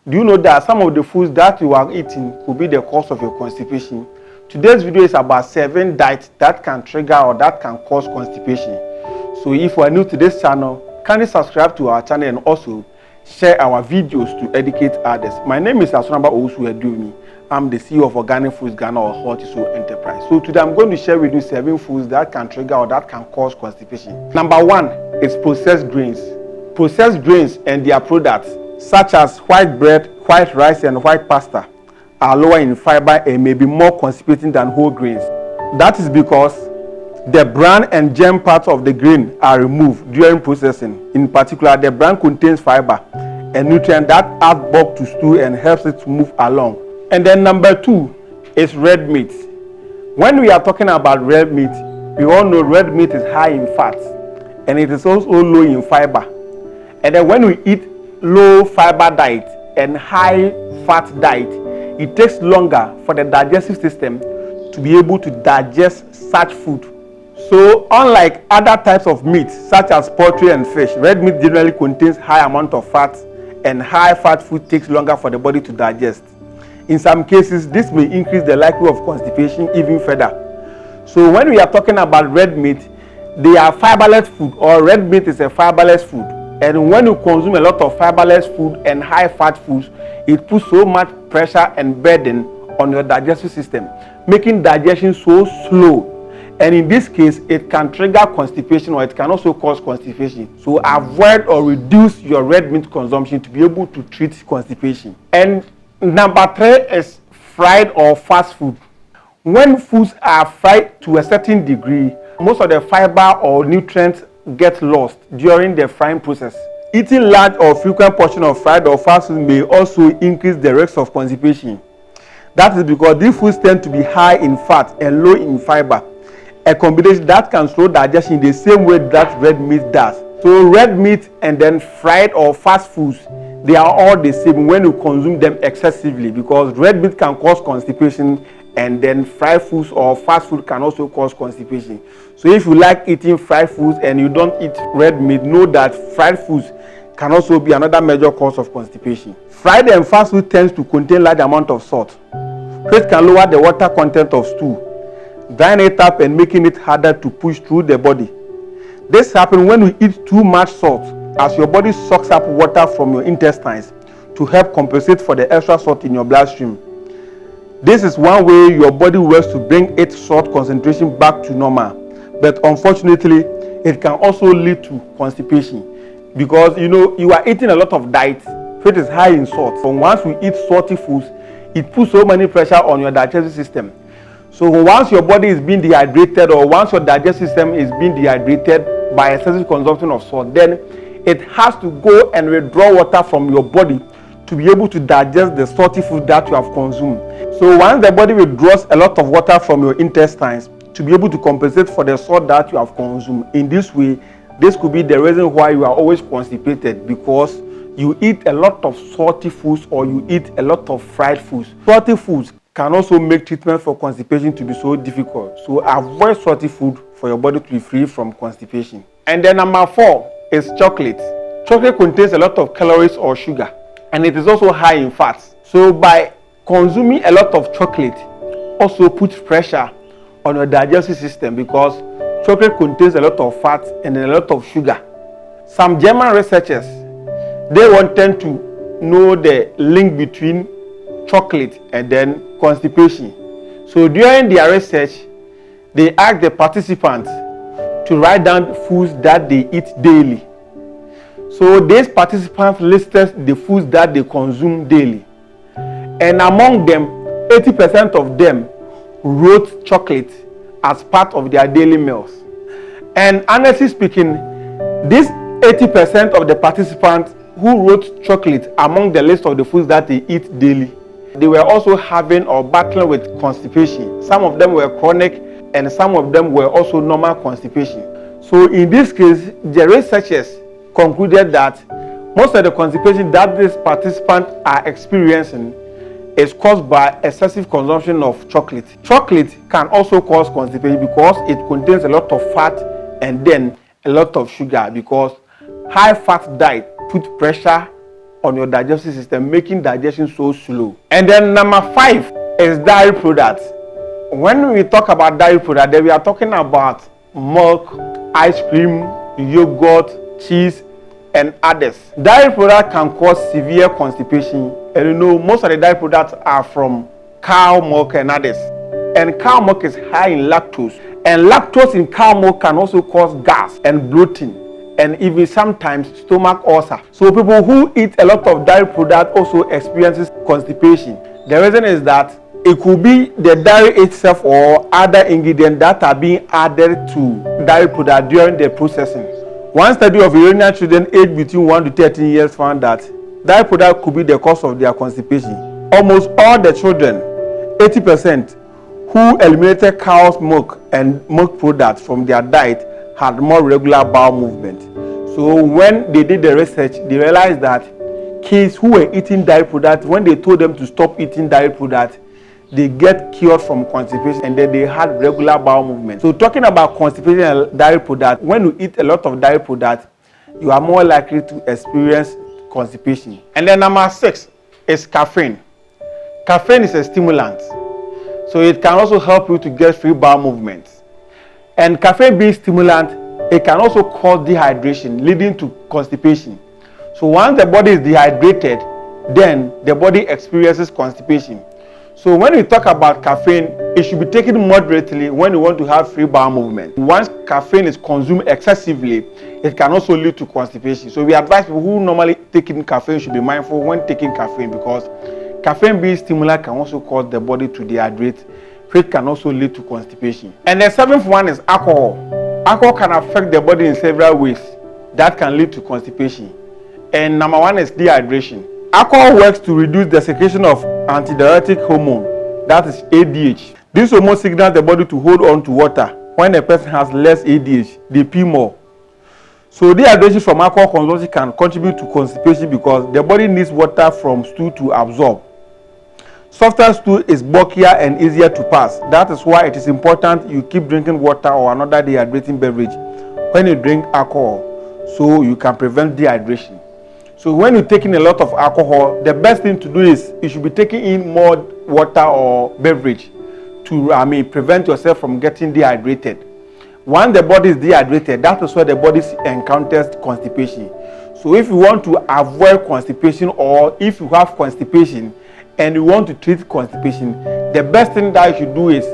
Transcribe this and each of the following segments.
Do you know that some of the foods that you are eating could be the cause of your constipation? Today's video is about 7 diets that can trigger or that can cause constipation. So if you are new to this channel, kindly subscribe to our channel and also share our videos to educate others. My name is Asunaba Owusu-Edumi. I'm the CEO of Organic Foods Ghana or Hortiso Enterprise. So today I'm going to share with you 7 foods that can trigger or that can cause constipation. Number 1 is processed grains. Processed grains and their products, such as white bread, white rice, and white pasta, are lower in fiber and may be more constipating than whole grains. That is because the bran and germ parts of the grain are removed during processing. In particular, the bran contains fiber, a nutrient that adds bulk to stew and helps it to move along. And then number 2 is red meat. When we are talking about red meat, we all know red meat is high in fat and it is also low in fiber. And then when we eat low fiber diet and high fat diet, it takes longer for the digestive system to be able to digest such food. So unlike other types of meat such as poultry and fish, red meat generally contains high amount of fat, and high fat food takes longer for the body to digest. In some cases, this may increase the likelihood of constipation even further. So when we are talking about red meat, they are fiberless food, or red meat is a fiberless food. And when you consume a lot of fiberless food and high fat foods, it puts so much pressure and burden on your digestive system, making digestion so slow. And in this case, it can trigger constipation, or it can also cause constipation. So avoid or reduce your red meat consumption to be able to treat constipation. And number 3 is fried or fast food. When foods are fried to a certain degree, most of the fiber or nutrients get lost during the frying process. Eating large or frequent portions of fried or fast food may also increase the risk of constipation. That is because these foods tend to be high in fat and low in fiber, a combination that can slow digestion in the same way that red meat does. So red meat and then fried or fast foods, they are all the same when you consume them excessively, because red meat can cause constipation and then fried foods or fast food can also cause constipation. So if you like eating fried foods and you don't eat red meat, know that fried foods can also be another major cause of constipation. Fried and fast food tends to contain large amount of salt, which can lower the water content of stew, drying it up and making it harder to push through the body. This happens when you eat too much salt, as your body sucks up water from your intestines to help compensate for the extra salt in your bloodstream. This is one way your body works to bring its salt concentration back to normal. But unfortunately, it can also lead to constipation, because you are eating a lot of diet which is high in salt. So once we eat salty foods, it puts so many pressure on your digestive system. So once your body is being dehydrated, or once your digestive system is being dehydrated by excessive consumption of salt, then it has to go and withdraw water from your body to be able to digest the salty food that you have consumed. So once the body withdraws a lot of water from your intestines to be able to compensate for the salt that you have consumed, in this way, this could be the reason why you are always constipated, because you eat a lot of salty foods or you eat a lot of fried foods. Salty foods can also make treatment for constipation to be so difficult. So avoid salty food for your body to be free from constipation. And then number 4 is chocolate. Chocolate contains a lot of calories or sugar, and it is also high in fats. So by consuming a lot of chocolate also puts pressure on your digestive system, because chocolate contains a lot of fat and a lot of sugar. Some German researchers, they wanted to know the link between chocolate and then constipation. So during their research, they asked the participants to write down foods that they eat daily. So these participants listed the foods that they consume daily, and among them, 80% of them wrote chocolate as part of their daily meals. And honestly speaking, these 80% of the participants who wrote chocolate among the list of the foods that they eat daily, they were also having or battling with constipation. Some of them were chronic and some of them were also normal constipation. So in this case, the researchers concluded that most of the constipation that these participants are experiencing is caused by excessive consumption of chocolate. Chocolate can also cause constipation because it contains a lot of fat and then a lot of sugar, because high fat diet put pressure on your digestive system, making digestion so slow. And then number 5 is dairy products. When we talk about dairy products, then we are talking about milk, ice cream, yogurt, cheese, and others. Dairy products can cause severe constipation, and you know most of the dairy products are from cow milk and others. And cow milk is high in lactose, and lactose in cow milk can also cause gas and bloating, and even sometimes stomach ulcer. So people who eat a lot of dairy products also experiences constipation. The reason is that it could be the dairy itself or other ingredients that are being added to dairy product during the processing. One study of Iranian children aged between 1 to 13 years found that dairy product could be the cause of their constipation. Almost all the children, 80%, who eliminated cow's milk and milk products from their diet had more regular bowel movement. So when they did the research, they realized that kids who were eating dairy products, when they told them to stop eating dairy products, they get cured from constipation, and then they had regular bowel movement. So talking about constipation and dairy products, when you eat a lot of dairy products, you are more likely to experience constipation. And then number 6 is caffeine. Caffeine is a stimulant, so it can also help you to get free bowel movements. And caffeine being stimulant, it can also cause dehydration, leading to constipation. So once the body is dehydrated, then the body experiences constipation. So when we talk about caffeine, it should be taken moderately when you want to have free bowel movement. Once caffeine is consumed excessively, it can also lead to constipation. So we advise people who normally take in caffeine should be mindful when taking caffeine, because caffeine being stimulant can also cause the body to dehydrate, which can also lead to constipation. And the 7th one is alcohol. Alcohol can affect the body in several ways that can lead to constipation. And number 1 is dehydration. Alcohol works to reduce the secretion of antidiuretic hormone, that is ADH. This hormone signals the body to hold on to water. When a person has less ADH, they pee more. So dehydration from alcohol consumption can contribute to constipation because the body needs water from stool to absorb. Softer stool is bulkier and easier to pass. That is why it is important you keep drinking water or another dehydrating beverage when you drink alcohol, so you can prevent dehydration. So when you're taking a lot of alcohol, the best thing to do is you should be taking in more water or beverage to prevent yourself from getting dehydrated. Once the body is dehydrated, that is where the body encounters constipation. So if you want to avoid constipation, or if you have constipation and you want to treat constipation, the best thing that you should do is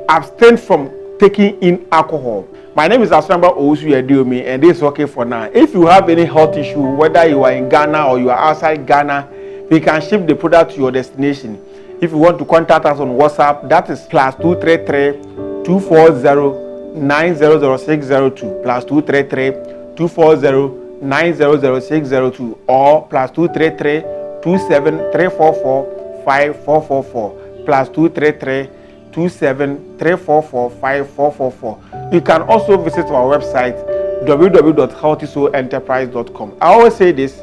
abstain from taking in alcohol. My name is Asramba Owusu-Yediomi, and this is okay for now. If you have any health issue, whether you are in Ghana or you are outside Ghana, we can ship the product to your destination. If you want to contact us on WhatsApp, that is +233 240 900602, +233 240 900602, or +233 27344 5444, +233 273445444. You can also visit our website www.healthysoulenterprise.com. I always say this: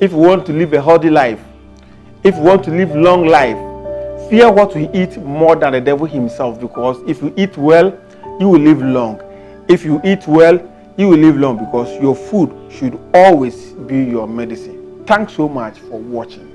if you want to live a healthy life, if you want to live long life, fear what you eat more than the devil himself, because if you eat well, you will live long. If you eat well, you will live long, because your food should always be your medicine. Thanks so much for watching.